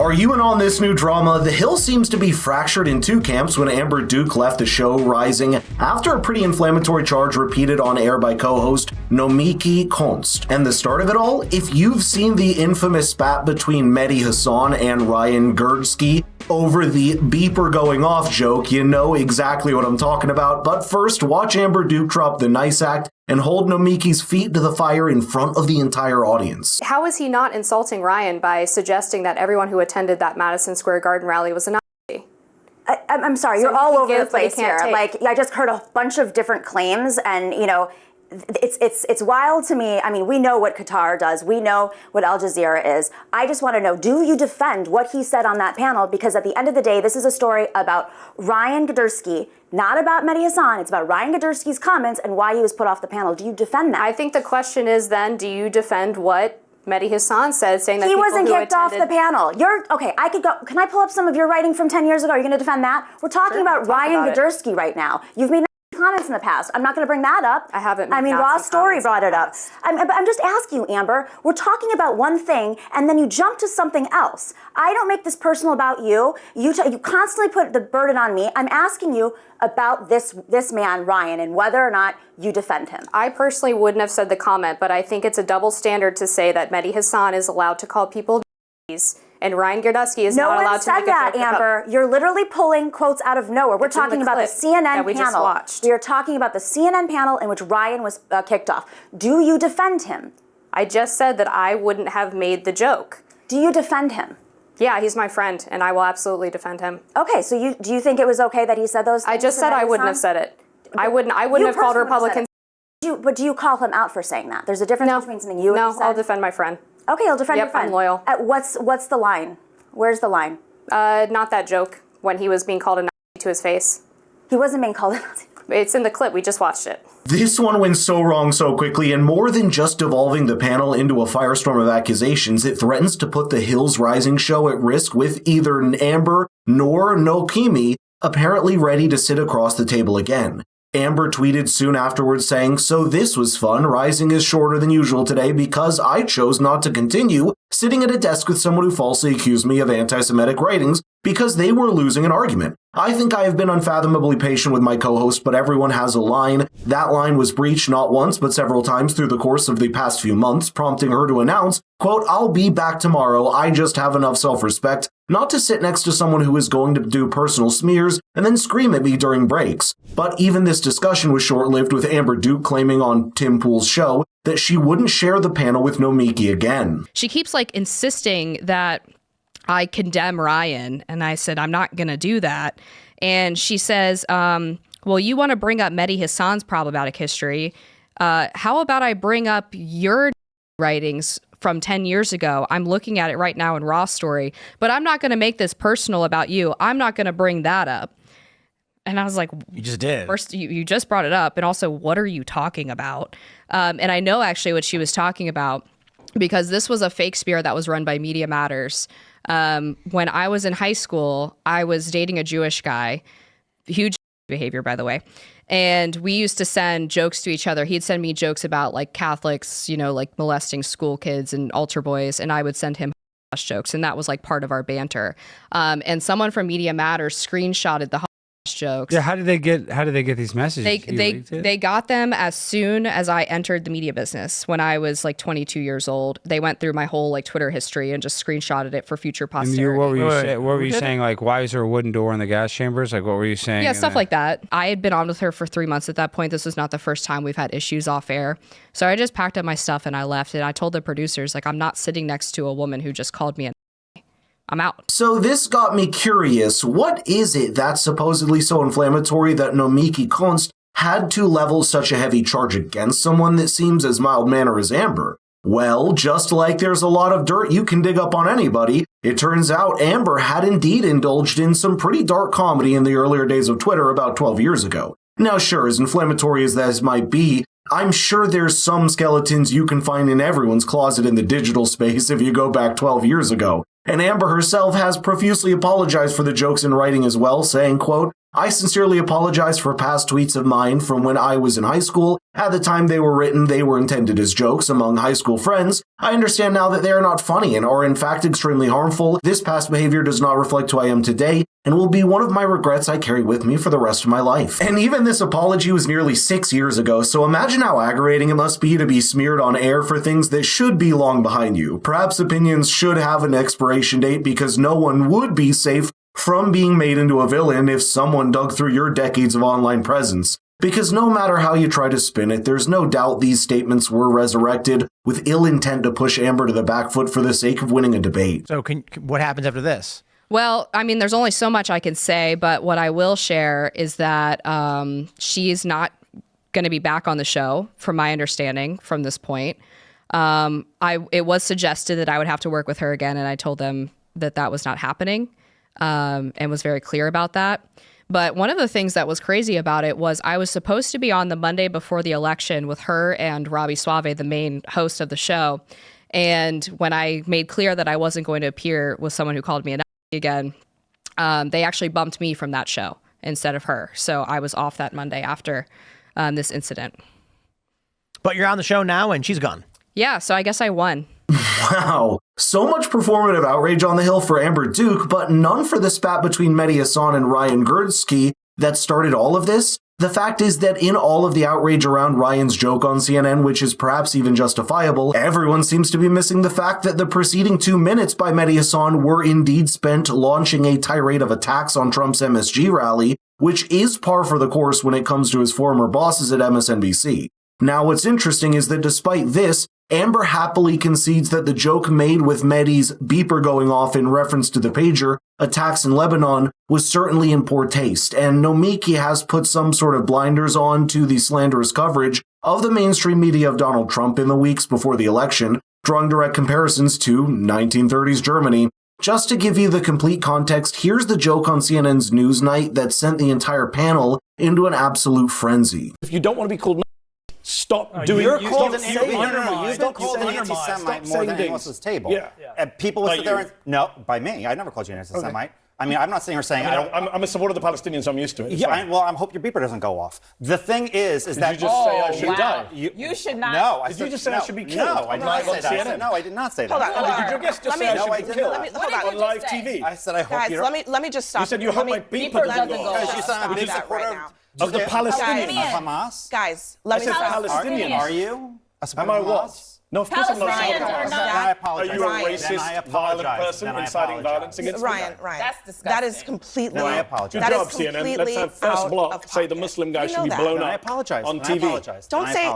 Are you in on this new drama? The Hill seems to be fractured in two camps when Amber Duke left the show, rising after a pretty inflammatory charge repeated on air by co-host Miki Konst. And the start of it all, if you've seen the infamous spat between Mehdi Hassan and Ryan Gerdsky over the beeper going off joke, you know exactly what I'm talking about. But first, watch Amber Duke drop the nice act and hold Nomiki's feet to the fire in front of the entire audience. How is he not insulting Ryan by suggesting that everyone who attended that Madison Square Garden rally was a Nazi? I'm sorry, you're all over the place here. Like, I just heard a bunch of different claims, and it's wild to me. I mean, we know what Qatar does. We know what Al Jazeera is. I just want to know, do you defend what he said on that panel? Because at the end of the day, this is a story about Ryan Gerdsky, not about Mehdi Hassan. It's about Ryan Gerdsky's comments and why he was put off the panel. Do you defend that? I think the question is then, do you defend what Mehdi Hassan said, saying that he wasn't kicked off the panel? Okay, I could go. Can I pull up some of your writing from 10 years ago? Are you going to defend that? We're talking about Ryan Gerdsky right now. You've made comments in the past. I'm not going to bring that up. I haven't. I mean, Raw Story brought it up. I'm just asking you, Amber. We're talking about one thing, and then you jump to something else. I don't make this personal about you. You constantly put the burden on me. I'm asking you about this man, Ryan, and whether or not you defend him. I personally wouldn't have said the comment, but I think it's a double standard to say that Mehdi Hassan is allowed to call people Nazis, and Ryan Gerdsky is not allowed to make a joke. No one said that, Amber. You're literally pulling quotes out of nowhere. We're talking about the CNN panel. We are talking about the CNN panel in which Ryan was kicked off. Do you defend him? I just said that I wouldn't have made the joke. Do you defend him? Yeah, he's my friend, and I will absolutely defend him. Okay, so do you think it was okay that he said those things? I just said I wouldn't have said it. I wouldn't have called Republicans. But do you call him out for saying that? There's a difference between something you and he said. I'll defend my friend. Okay, I'll defend your friend. I'm loyal. What's the line? Where's the line? Not that joke when he was being called a Nazi to his face. He wasn't being called a Nazi. It's in the clip. We just watched it. This one went so wrong so quickly, and more than just devolving the panel into a firestorm of accusations, it threatens to put the Hills Rising show at risk with either Amber nor Nokimi apparently ready to sit across the table again. Amber tweeted soon afterwards saying, "So this was fun. Rising is shorter than usual today because I chose not to continue sitting at a desk with someone who falsely accused me of anti-Semitic writings because they were losing an argument. I think I have been unfathomably patient with my co-host, but everyone has a line. That line was breached not once, but several times through the course of the past few months, prompting her to announce, quote, 'I'll be back tomorrow. I just have enough self-respect not to sit next to someone who is going to do personal smears and then scream at me during breaks.' But even this discussion was short-lived, with Amber Duke claiming on Tim Pool's show that she wouldn't share the panel with Nomiki again. She keeps insisting that I condemn Ryan, and I said, I'm not going to do that. And she says, well, you want to bring up Mehdi Hassan's problematic history. How about I bring up your writings from 10 years ago? I'm looking at it right now in Raw Story, but I'm not going to make this personal about you. I'm not going to bring that up. And I was like, you just did. First, you just brought it up. And also, what are you talking about? And I know actually what she was talking about, because this was a fake smear that was run by Media Matters. When I was in high school, I was dating a Jewish guy. Huge behavior, by the way. And we used to send jokes to each other. He'd send me jokes about Catholics, molesting school kids and altar boys. And I would send him jokes. And that was part of our banter. And someone from Media Matters screenshotted the jokes. Yeah, how did they get these messages? They got them as soon as I entered the media business when I was 22 years old. They went through my whole Twitter history and just screenshotted it for future posterity. What were you saying? Why is there a wooden door in the gas chambers? What were you saying? Yeah, stuff like that. I had been on with her for 3 months at that point. This was not the first time we've had issues off air. So I just packed up my stuff and I left. And I told the producers, I'm not sitting next to a woman who just called me an I'm out. So this got me curious. What is it that's supposedly so inflammatory that Nomiki Konst had to level such a heavy charge against someone that seems as mild-mannered as Amber? Well, just like there's a lot of dirt you can dig up on anybody, it turns out Amber had indeed indulged in some pretty dark comedy in the earlier days of Twitter about 12 years ago. Now sure, as inflammatory as that might be, I'm sure there's some skeletons you can find in everyone's closet in the digital space if you go back 12 years ago. And Amber herself has profusely apologized for the jokes in writing as well, saying, quote, I sincerely apologize for past tweets of mine from when I was in high school. At the time they were written, they were intended as jokes among high school friends. I understand now that they are not funny and are in fact extremely harmful. This past behavior does not reflect who I am today and will be one of my regrets I carry with me for the rest of my life. And even this apology was nearly 6 years ago, so imagine how aggravating it must be to be smeared on air for things that should be long behind you. Perhaps opinions should have an expiration date because no one would be safe from being made into a villain if someone dug through your decades of online presence. Because no matter how you try to spin it, there's no doubt these statements were resurrected with ill intent to push Amber to the back foot for the sake of winning a debate. So what happens after this? Well, I mean, there's only so much I can say, but what I will share is that she's not going to be back on the show, from my understanding, from this point. It was suggested that I would have to work with her again, and I told them that that was not happening, and was very clear about that. But one of the things that was crazy about it was I was supposed to be on the Monday before the election with her and Robbie Suave, the main host of the show. And when I made clear that I wasn't going to appear with someone who called me an again, they actually bumped me from that show instead of her. So I was off that Monday after this incident. But you're on the show now and she's gone. Yeah, so I guess I won. Wow. So much performative outrage on the Hill for Amber Duke, but none for the spat between Mehdi Hasan and Ryan Gursky that started all of this. The fact is that in all of the outrage around Ryan's joke on CNN, which is perhaps even justifiable, everyone seems to be missing the fact that the preceding 2 minutes by Mehdi Hasan were indeed spent launching a tirade of attacks on Trump's MSG rally, which is par for the course when it comes to his former bosses at MSNBC. Now, what's interesting is that despite this, Amber happily concedes that the joke made with Mehdi's beeper going off in reference to the pager attacks in Lebanon was certainly in poor taste, and Miki has put some sort of blinders on to the slanderous coverage of the mainstream media of Donald Trump in the weeks before the election, drawing direct comparisons to 1930s Germany. Just to give you the complete context, here's the joke on CNN's Newsnight that sent the entire panel into an absolute frenzy. If you don't want to be called stop doing you're called an You've been called an anti-Semite more than anyone else's table. Yeah. And people would sit there and no, by me. I never called you an anti-Semite. Okay. I mean, I'm not sitting here saying I'm a supporter of the Palestinians, so I'm used to it. Yeah, I hope your beeper doesn't go off. The thing is that you just say I should die. You should not. No, did you just say I should be killed? No, I did not say that. No, I did not say that. Hold on. Did your guest just say I should be killed on live TV? I said I hope you don't. Let me just stop. You said you hope my beeper doesn't go off. Because you said I'm a big supporter of the Palestinians. Hamas? Guys, let me stop. Palestinian. Are you? Am I what? No, of course I'm not. I apologize. Are you a racist, violent person inciting violence against Ryan? That's disgusting. That is completely. I apologize. Good job, CNN. Let's have first block say the Muslim guy should be blown up on TV.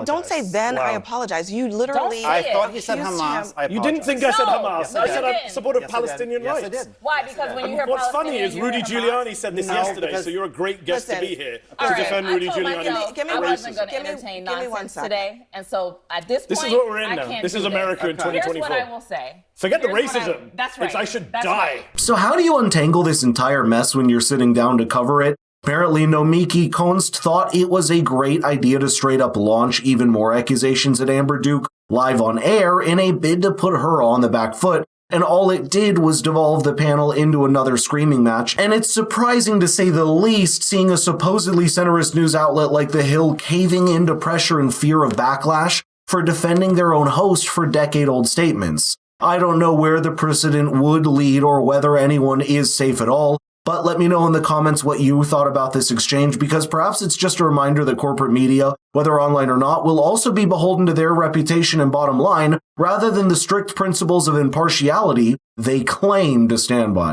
Don't say then I apologize. You literally. I thought he said Hamas. You didn't think I said Hamas. I said I supported Palestinian rights. Yes, I did. Why? Because when you hear what's funny is Rudy Giuliani said this yesterday, so you're a great guest to be here to defend Rudy Giuliani. I wasn't going to entertain nonsense today, and so at this point, this is what we're in now. This is America in 2024. Here's what I will say. Forget the racism. That's right. I should die. So how do you untangle this entire mess when you're sitting down to cover it? Apparently, Nomiki Konst thought it was a great idea to straight up launch even more accusations at Amber Duke live on air in a bid to put her on the back foot, and all it did was devolve the panel into another screaming match. And it's surprising to say the least, seeing a supposedly centrist news outlet like The Hill caving into pressure and fear of backlash for defending their own host for decade-old statements. I don't know where the precedent would lead or whether anyone is safe at all, but let me know in the comments what you thought about this exchange, because perhaps it's just a reminder that corporate media, whether online or not, will also be beholden to their reputation and bottom line, rather than the strict principles of impartiality they claim to stand by.